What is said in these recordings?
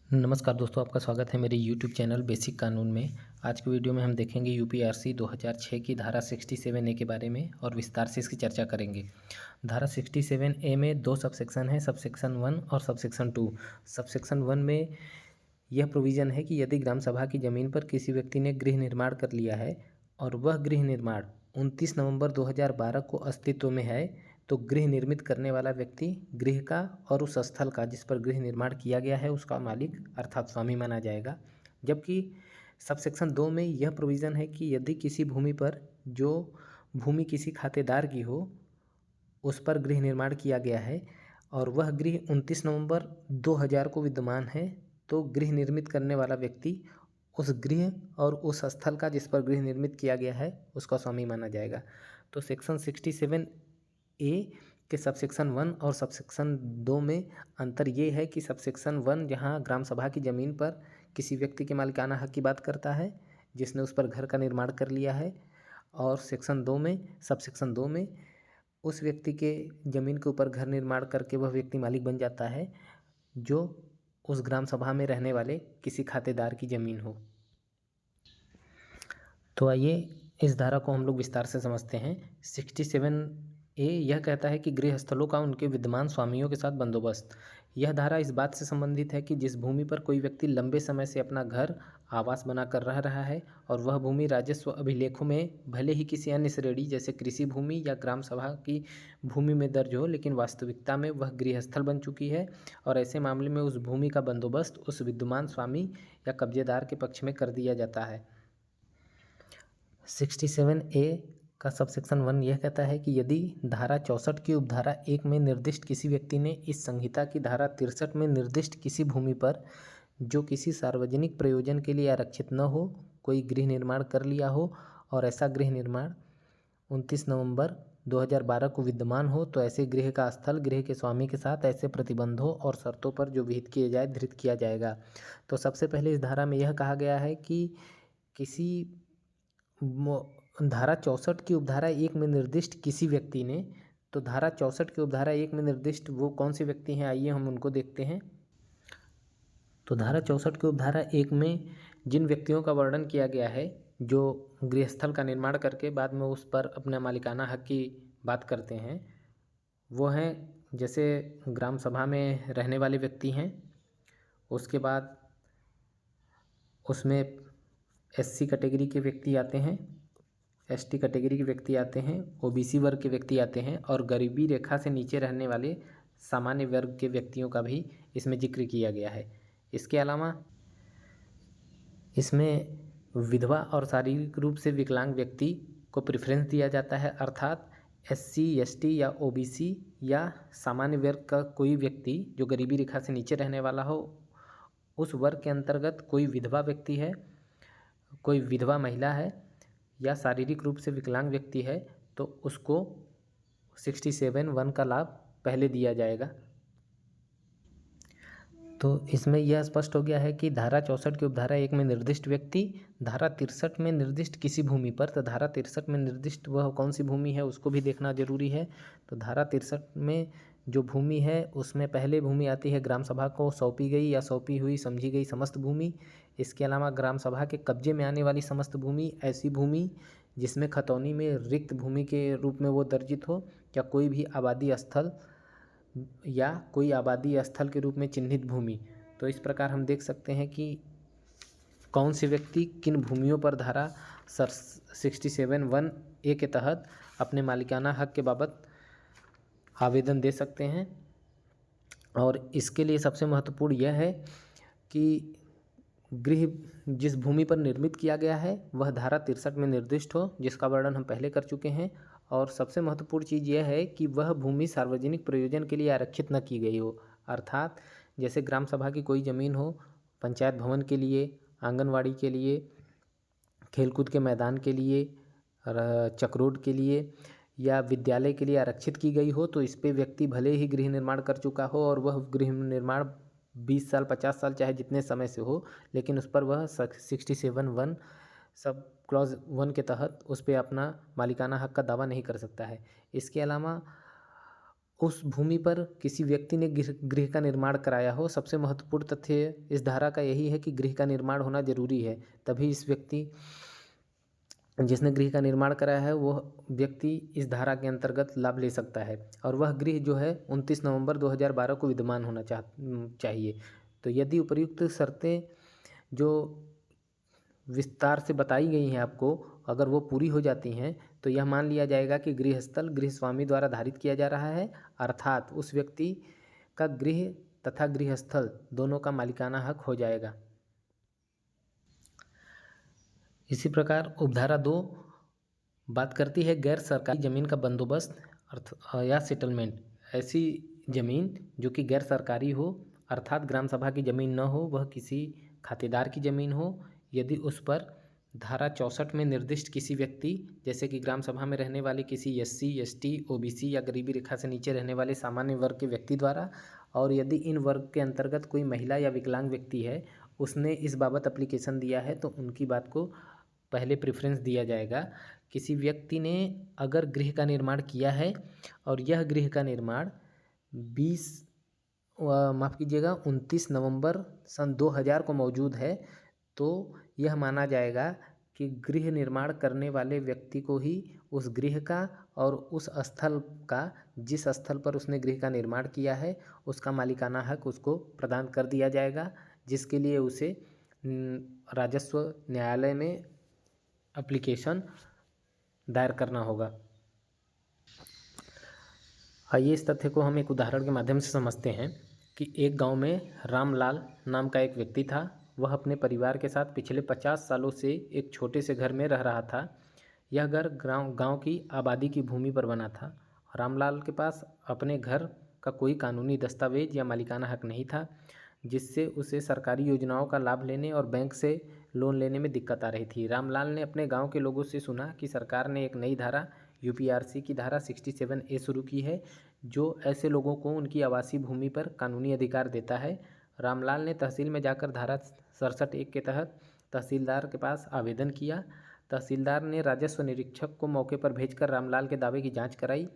नमस्कार दोस्तों, आपका स्वागत है मेरे YouTube चैनल बेसिक कानून में। आज की वीडियो में हम देखेंगे यूपीआरसी 2006 की धारा 67A के बारे में और विस्तार से इसकी चर्चा करेंगे। धारा 67A में दो सबसेक्शन हैं, सबसेक्शन 1 और सबसेक्शन 2। सबसेक्शन 1 में यह प्रोविज़न है कि यदि ग्राम सभा की ज़मीन पर किसी व्यक्ति ने गृह निर्माण कर लिया है और वह गृह निर्माण 29 नवंबर 2012 को अस्तित्व में है, तो गृह निर्मित करने वाला व्यक्ति गृह का और उस स्थल का जिस पर गृह निर्माण किया गया है उसका मालिक अर्थात स्वामी माना जाएगा। जबकि सबसेक्शन 2 में यह प्रोविज़न है कि यदि किसी भूमि पर जो भूमि किसी खातेदार की हो उस पर गृह निर्माण किया गया है और वह गृह 29 नवंबर 2000 को विद्यमान है, तो गृह निर्मित करने वाला व्यक्ति उस गृह और उस स्थल का जिस पर गृह निर्मित किया गया है उसका स्वामी माना जाएगा। तो सेक्शन 67A के सबसेक्शन 1 और सबसेक्शन 2 में अंतर ये है कि सबसेक्शन 1 जहाँ ग्राम सभा की ज़मीन पर किसी व्यक्ति के मालिकाना हक की बात करता है जिसने उस पर घर का निर्माण कर लिया है, और सबसेक्शन 2 में उस व्यक्ति के ज़मीन के ऊपर घर निर्माण करके वह व्यक्ति मालिक बन जाता है जो उस ग्राम सभा में रहने वाले किसी खातेदार की ज़मीन हो। तो आइए इस धारा को हम लोग विस्तार से समझते हैं। 67A यह कहता है कि गृह स्थलों का उनके विद्यमान स्वामियों के साथ बंदोबस्त। यह धारा इस बात से संबंधित है कि जिस भूमि पर कोई व्यक्ति लंबे समय से अपना घर आवास बनाकर रह रहा है और वह भूमि राजस्व अभिलेखों में भले ही किसी अन्य श्रेणी जैसे कृषि भूमि या ग्राम सभा की भूमि में दर्ज हो, लेकिन वास्तविकता में वह गृहस्थल बन चुकी है और ऐसे मामले में उस भूमि का बंदोबस्त उस विद्यमान स्वामी या कब्जेदार के पक्ष में कर दिया जाता है। 67A का सबसेक्शन 1 यह कहता है कि यदि धारा 64 की उपधारा 1 में निर्दिष्ट किसी व्यक्ति ने इस संहिता की धारा 63 में निर्दिष्ट किसी भूमि पर जो किसी सार्वजनिक प्रयोजन के लिए आरक्षित न हो कोई गृह निर्माण कर लिया हो और ऐसा गृह निर्माण 29 नवंबर 2012 को विद्यमान हो, तो ऐसे गृह का स्थल गृह के स्वामी के साथ ऐसे प्रतिबंधों और शर्तों पर जो विहित किए जाए धृत किया जाएगा। तो सबसे पहले इस धारा में यह कहा गया है कि किसी धारा 64 की उपधारा 1 में निर्दिष्ट किसी व्यक्ति ने, तो धारा 64 की उपधारा 1 में निर्दिष्ट वो कौन से व्यक्ति हैं, आइए हम उनको देखते हैं। तो धारा 64 की उपधारा 1 में जिन व्यक्तियों का वर्णन किया गया है जो गृहस्थल का निर्माण करके बाद में उस पर अपना मालिकाना हक की बात करते हैं, वो हैं जैसे ग्राम सभा में रहने वाले व्यक्ति हैं, उसके बाद उसमें SC कैटेगरी के व्यक्ति आते हैं, ST कैटेगरी के व्यक्ति आते हैं, OBC वर्ग के व्यक्ति आते हैं और गरीबी रेखा से नीचे रहने वाले सामान्य वर्ग के व्यक्तियों का भी इसमें जिक्र किया गया है। इसके अलावा इसमें विधवा और शारीरिक रूप से विकलांग व्यक्ति को प्रेफरेंस दिया जाता है, अर्थात SC ST या OBC या सामान्य वर्ग का कोई व्यक्ति जो गरीबी रेखा से नीचे रहने वाला हो, उस वर्ग के अंतर्गत कोई विधवा व्यक्ति है, कोई विधवा महिला है या शारीरिक रूप से विकलांग व्यक्ति है, तो उसको 67(1) का लाभ पहले दिया जाएगा। तो इसमें यह स्पष्ट हो गया है कि धारा 64 की उपधारा 1 में निर्दिष्ट व्यक्ति धारा 63 में निर्दिष्ट किसी भूमि पर, तो धारा 63 में निर्दिष्ट वह कौन सी भूमि है उसको भी देखना जरूरी है। तो धारा 63 में जो भूमि है उसमें पहले भूमि आती है ग्राम सभा को सौंपी गई या सौंपी हुई समझी गई समस्त भूमि। इसके अलावा ग्राम सभा के कब्जे में आने वाली समस्त भूमि, ऐसी भूमि जिसमें खतौनी में रिक्त भूमि के रूप में वो दर्जित हो, या कोई भी आबादी स्थल या कोई आबादी स्थल के रूप में चिन्हित भूमि। तो इस प्रकार हम देख सकते हैं कि कौन से व्यक्ति किन भूमियों पर धारा 67(1)A के तहत अपने मालिकाना हक के बाबत आवेदन दे सकते हैं। और इसके लिए सबसे महत्वपूर्ण यह है कि गृह जिस भूमि पर निर्मित किया गया है वह धारा 63 में निर्दिष्ट हो, जिसका वर्णन हम पहले कर चुके हैं। और सबसे महत्वपूर्ण चीज़ यह है कि वह भूमि सार्वजनिक प्रयोजन के लिए आरक्षित न की गई हो, अर्थात जैसे ग्राम सभा की कोई ज़मीन हो पंचायत भवन के लिए, आंगनवाड़ी के लिए, खेलकूद के मैदान के लिए, चक्रोड के लिए या विद्यालय के लिए आरक्षित की गई हो, तो इस पर व्यक्ति भले ही गृह निर्माण कर चुका हो और वह गृह निर्माण 20 साल 50 साल चाहे जितने समय से हो, लेकिन उस पर वह 67(1) सब क्लॉज 1 के तहत उस पर अपना मालिकाना हक का दावा नहीं कर सकता है। इसके अलावा उस भूमि पर किसी व्यक्ति ने गृह का निर्माण कराया हो। सबसे महत्वपूर्ण तथ्य इस धारा का यही है कि गृह का निर्माण होना जरूरी है, तभी इस व्यक्ति जिसने गृह का निर्माण कराया है वह व्यक्ति इस धारा के अंतर्गत लाभ ले सकता है। और वह गृह जो है 29 नवंबर 2012 को विद्यमान होना चाहिए। तो यदि उपर्युक्त शर्तें जो विस्तार से बताई गई हैं आपको, अगर वो पूरी हो जाती हैं तो यह मान लिया जाएगा कि गृहस्थल गृहस्वामी द्वारा धारित किया जा रहा है, अर्थात उस व्यक्ति का गृह तथा गृहस्थल दोनों का मालिकाना हक हो जाएगा। इसी प्रकार उपधारा 2 बात करती है गैर सरकारी जमीन का बंदोबस्त या सेटलमेंट। ऐसी जमीन जो कि गैर सरकारी हो, अर्थात ग्राम सभा की जमीन न हो, वह किसी खातेदार की जमीन हो, यदि उस पर धारा 64 में निर्दिष्ट किसी व्यक्ति जैसे कि ग्राम सभा में रहने वाले किसी SC, ST, OBC या गरीबी रेखा से नीचे रहने वाले सामान्य वर्ग के व्यक्ति द्वारा, और यदि इन वर्ग के अंतर्गत कोई महिला या विकलांग व्यक्ति है, उसने इस बाबत एप्लीकेशन दिया है, तो उनकी बात को पहले प्रेफरेंस दिया जाएगा। किसी व्यक्ति ने अगर गृह का निर्माण किया है और यह गृह का निर्माण 29 नवंबर सन 2000 को मौजूद है, तो यह माना जाएगा कि गृह निर्माण करने वाले व्यक्ति को ही उस गृह का और उस स्थल का, जिस स्थल पर उसने गृह का निर्माण किया है, उसका मालिकाना हक उसको प्रदान कर दिया जाएगा, जिसके लिए उसे राजस्व न्यायालय में एप्लीकेशन दायर करना होगा। आइए इस तथ्य को हम एक उदाहरण के माध्यम से समझते हैं कि एक गांव में रामलाल नाम का एक व्यक्ति था। वह अपने परिवार के साथ पिछले 50 सालों से एक छोटे से घर में रह रहा था। यह घर गांव की आबादी की भूमि पर बना था। रामलाल के पास अपने घर का कोई कानूनी दस्तावेज या मालिकाना हक नहीं था, जिससे उसे सरकारी योजनाओं का लाभ लेने और बैंक से लोन लेने में दिक्कत आ रही थी। रामलाल ने अपने गांव के लोगों से सुना कि सरकार ने एक नई धारा UPRC की धारा 67A शुरू की है, जो ऐसे लोगों को उनकी आवासीय भूमि पर कानूनी अधिकार देता है। रामलाल ने तहसील में जाकर धारा 67A के तहत तहसीलदार के पास आवेदन किया। तहसीलदार ने राजस्व निरीक्षक को मौके पर भेजकर रामलाल के दावे की जाँच कराई।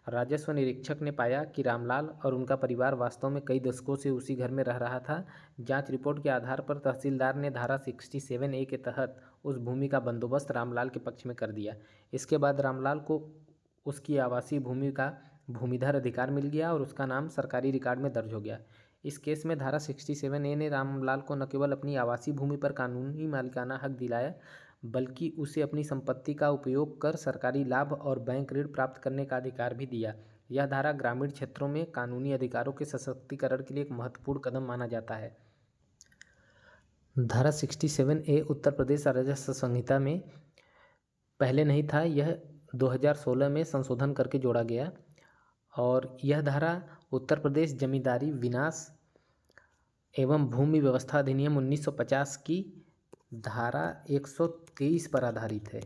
राजस्व निरीक्षक ने पाया कि रामलाल और उनका परिवार वास्तव में कई दशकों से उसी घर में रह रहा था। जांच रिपोर्ट के आधार पर तहसीलदार ने धारा 67A के तहत उस भूमि का बंदोबस्त रामलाल के पक्ष में कर दिया। इसके बाद रामलाल को उसकी आवासीय भूमि का भूमिधर अधिकार मिल गया और उसका नाम सरकारी रिकॉर्ड में दर्ज हो गया। इस केस में धारा 67A ने रामलाल को न केवल अपनी आवासीय भूमि पर कानूनी मालिकाना हक दिलाया, बल्कि उसे अपनी संपत्ति का उपयोग कर सरकारी लाभ और बैंक ऋण प्राप्त करने का अधिकार भी दिया। यह धारा ग्रामीण क्षेत्रों में कानूनी अधिकारों के सशक्तिकरण के लिए एक महत्वपूर्ण कदम माना जाता है। धारा 67A उत्तर प्रदेश राजस्व संहिता में पहले नहीं था, यह 2016 में संशोधन करके जोड़ा गया। और यह धारा उत्तर प्रदेश जमींदारी विनाश एवं भूमि व्यवस्था अधिनियम 1950 की धारा 123 पर आधारित है।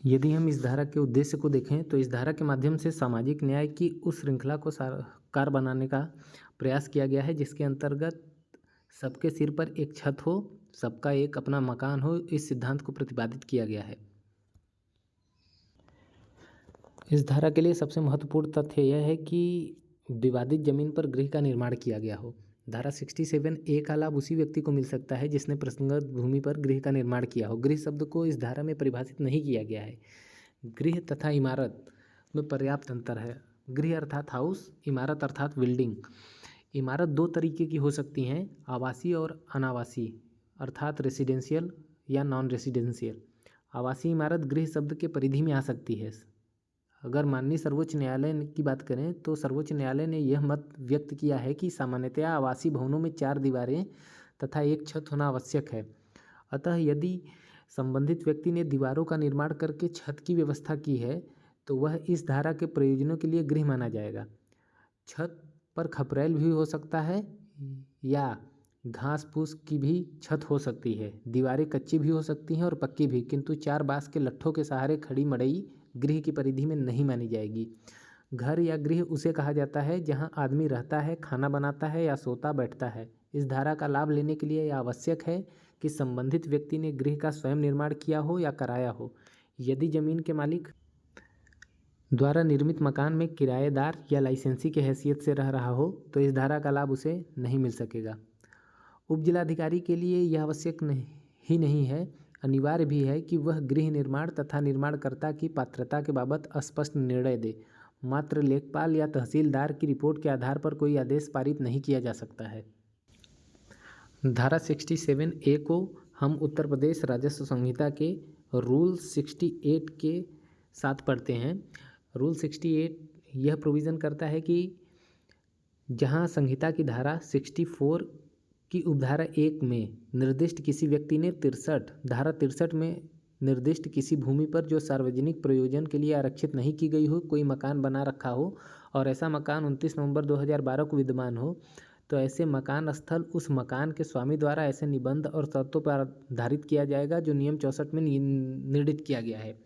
यदि हम इस धारा के उद्देश्य को देखें तो इस धारा के माध्यम से सामाजिक न्याय की उस श्रृंखला को साकार बनाने का प्रयास किया गया है, जिसके अंतर्गत सबके सिर पर एक छत हो, सबका एक अपना मकान हो। इस सिद्धांत को प्रतिपादित किया गया है। इस धारा के लिए सबसे महत्वपूर्ण तथ्य यह है कि विवादित जमीन पर गृह का निर्माण किया गया हो। धारा 67A का लाभ उसी व्यक्ति को मिल सकता है जिसने प्रसंगत भूमि पर गृह का निर्माण किया हो। गृह शब्द को इस धारा में परिभाषित नहीं किया गया है। गृह तथा इमारत में पर्याप्त अंतर है। गृह अर्थात हाउस, इमारत अर्थात बिल्डिंग। इमारत दो तरीके की हो सकती हैं, आवासीय और अनावासीय, अर्थात रेसिडेंशियल या नॉन रेसिडेंशियल। आवासीय इमारत गृह शब्द के परिधि में आ सकती है। अगर माननीय सर्वोच्च न्यायालय की बात करें तो सर्वोच्च न्यायालय ने यह मत व्यक्त किया है कि सामान्यतया आवासीय भवनों में 4 दीवारें तथा एक छत होना आवश्यक है। अतः यदि संबंधित व्यक्ति ने दीवारों का निर्माण करके छत की व्यवस्था की है तो वह इस धारा के प्रयोजनों के लिए गृह माना जाएगा। छत पर खपरेल भी हो सकता है या घास फूस की भी छत हो सकती है। दीवारें कच्ची भी हो सकती हैं और पक्की भी, किंतु 4 बांस के लट्ठों के सहारे खड़ी मड़ई गृह की परिधि में नहीं मानी जाएगी। घर या गृह उसे कहा जाता है जहां आदमी रहता है, खाना बनाता है या सोता बैठता है। इस धारा का लाभ लेने के लिए यह आवश्यक है कि संबंधित व्यक्ति ने गृह का स्वयं निर्माण किया हो या कराया हो। यदि जमीन के मालिक द्वारा निर्मित मकान में किराएदार या लाइसेंसी की हैसियत से रह रहा हो तो इस धारा का लाभ उसे नहीं मिल सकेगा। उपजिलाधिकारी के लिए यह आवश्यक ही नहीं है, अनिवार्य भी है कि वह गृह निर्माण तथा निर्माणकर्ता की पात्रता के बाबत स्पष्ट निर्णय दे। मात्र लेखपाल या तहसीलदार की रिपोर्ट के आधार पर कोई आदेश पारित नहीं किया जा सकता है। धारा 67A को हम उत्तर प्रदेश राजस्व संहिता के रूल 68 के साथ पढ़ते हैं। रूल 68 यह प्रोविज़न करता है कि जहां संहिता की धारा 64 की उपधारा 1 में निर्दिष्ट किसी व्यक्ति ने धारा 63 में निर्दिष्ट किसी भूमि पर जो सार्वजनिक प्रयोजन के लिए आरक्षित नहीं की गई हो कोई मकान बना रखा हो और ऐसा मकान 29 नवंबर 2012 को विद्यमान हो, तो ऐसे मकान स्थल उस मकान के स्वामी द्वारा ऐसे निबंध और शर्तों पर आधारित किया जाएगा जो नियम 64 में निर्धारित किया गया है।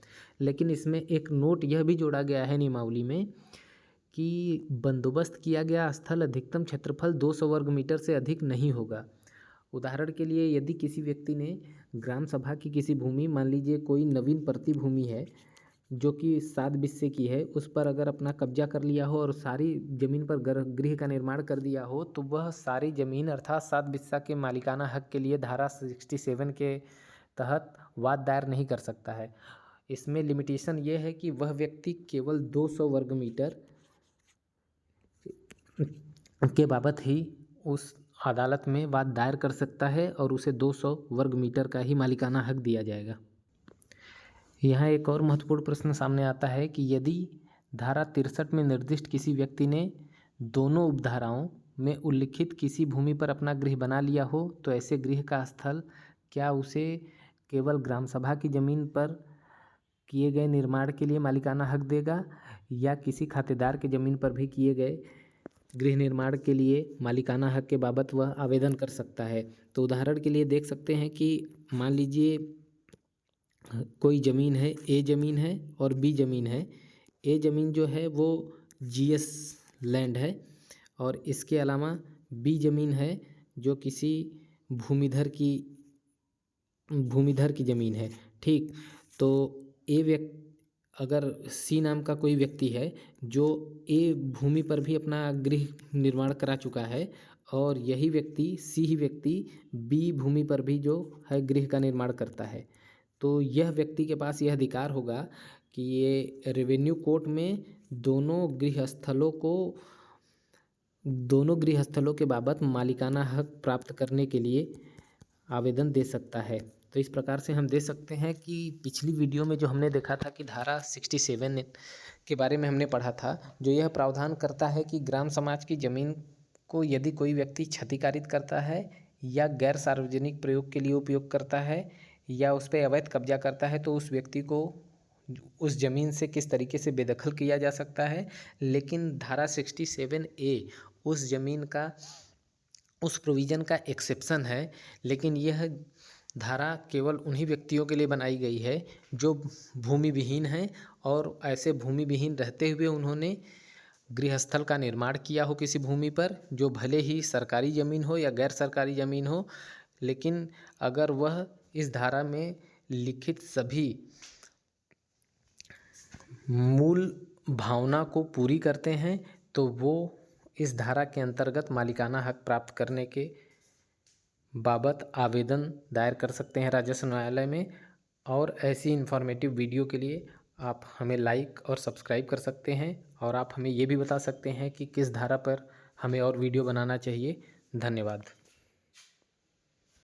लेकिन इसमें एक नोट यह भी जोड़ा गया है नियमावली में कि बंदोबस्त किया गया स्थल अधिकतम क्षेत्रफल 200 वर्ग मीटर से अधिक नहीं होगा। उदाहरण के लिए यदि किसी व्यक्ति ने ग्राम सभा की किसी भूमि, मान लीजिए कोई नवीन प्रति भूमि है जो कि 7 बिस्से की है, उस पर अगर अपना कब्जा कर लिया हो और सारी ज़मीन पर गृह का निर्माण कर दिया हो तो वह सारी ज़मीन अर्थात 7 बिस्सा के मालिकाना हक के लिए धारा 67 के तहत वाद दायर नहीं कर सकता है। इसमें लिमिटेशन ये है कि वह व्यक्ति केवल 200 वर्ग मीटर के बाबत ही उस अदालत में वाद दायर कर सकता है और उसे 200 वर्ग मीटर का ही मालिकाना हक दिया जाएगा। यहाँ एक और महत्वपूर्ण प्रश्न सामने आता है कि यदि धारा 63 में निर्दिष्ट किसी व्यक्ति ने दोनों उपधाराओं में उल्लिखित किसी भूमि पर अपना गृह बना लिया हो तो ऐसे गृह का स्थल क्या उसे केवल ग्राम सभा की ज़मीन पर किए गए निर्माण के लिए मालिकाना हक देगा या किसी खातेदार की ज़मीन पर भी किए गए गृह निर्माण के लिए मालिकाना हक के बाबत वह आवेदन कर सकता है। तो उदाहरण के लिए देख सकते हैं कि मान लीजिए कोई ज़मीन है, ए ज़मीन है और बी ज़मीन है। ए ज़मीन जो है वो जीएस लैंड है और इसके अलावा बी ज़मीन है जो किसी भूमिधर की ज़मीन है। ठीक, तो अगर सी नाम का कोई व्यक्ति है जो ए भूमि पर भी अपना गृह निर्माण करा चुका है और यही व्यक्ति सी ही व्यक्ति बी भूमि पर भी जो है गृह का निर्माण करता है, तो यह व्यक्ति के पास यह अधिकार होगा कि ये रेवेन्यू कोर्ट में दोनों गृह स्थलों के बाबत मालिकाना हक प्राप्त करने के लिए आवेदन दे सकता है। तो इस प्रकार से हम देख सकते हैं कि पिछली वीडियो में जो हमने देखा था कि धारा 67 के बारे में हमने पढ़ा था, जो यह प्रावधान करता है कि ग्राम समाज की ज़मीन को यदि कोई व्यक्ति क्षतिकारित करता है या गैर सार्वजनिक प्रयोग के लिए उपयोग करता है या उस पर अवैध कब्जा करता है तो उस व्यक्ति को उस ज़मीन से किस तरीके से बेदखल किया जा सकता है। लेकिन धारा 67A उस ज़मीन का उस प्रोविज़न का एक्सेप्शन है, लेकिन यह धारा केवल उन्हीं व्यक्तियों के लिए बनाई गई है जो भूमि विहीन हैं और ऐसे भूमि विहीन रहते हुए उन्होंने गृहस्थल का निर्माण किया हो किसी भूमि पर, जो भले ही सरकारी ज़मीन हो या गैर सरकारी ज़मीन हो, लेकिन अगर वह इस धारा में लिखित सभी मूल भावना को पूरी करते हैं तो वो इस धारा के अंतर्गत मालिकाना हक प्राप्त करने के बाबत आवेदन दायर कर सकते हैं राजस्व न्यायालय में। और ऐसी इन्फॉर्मेटिव वीडियो के लिए आप हमें लाइक और सब्सक्राइब कर सकते हैं और आप हमें ये भी बता सकते हैं कि किस धारा पर हमें और वीडियो बनाना चाहिए। धन्यवाद।